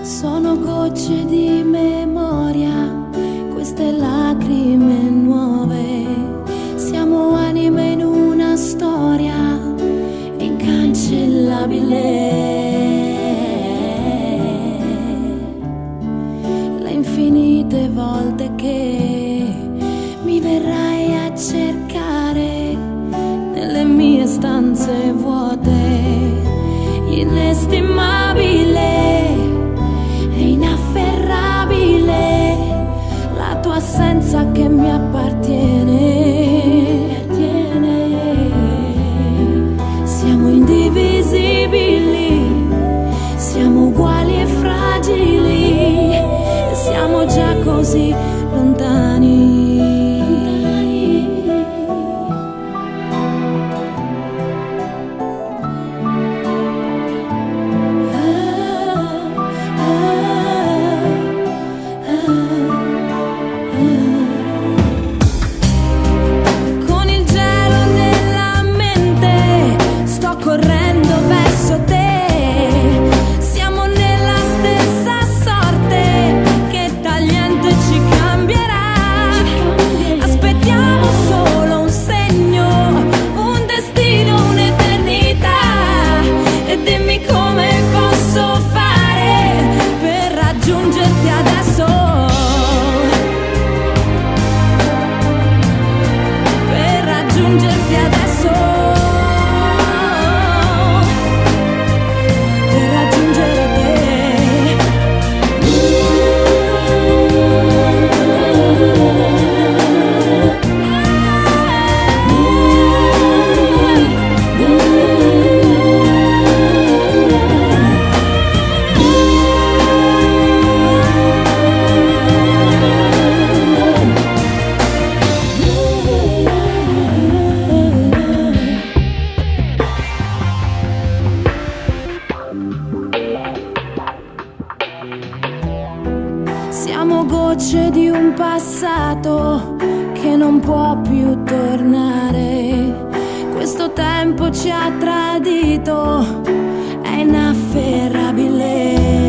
Sono gocce di memoria, queste lacrime nuove. Siamo anime in una storia incancellabile. Le infinite volte che mi verrai a cercare nelle mie stanze vuote, inestimabile e inafferrabile la tua assenza che mi appartiene. Siamo indivisibili, siamo uguali e fragili, siamo già così lontani. Con il gelo nella mente sto correndo verso te. Siamo nella stessa sorte, che tagliente ci cambierà. Aspettiamo solo un segno, un destino, un'eternità. E dimmi come posso fare per raggiungerti adesso, per raggiungerti adesso, per raggiungere te. Siamo gocce di un passato che non può più tornare. Questo tempo ci ha tradito, è inafferrabile.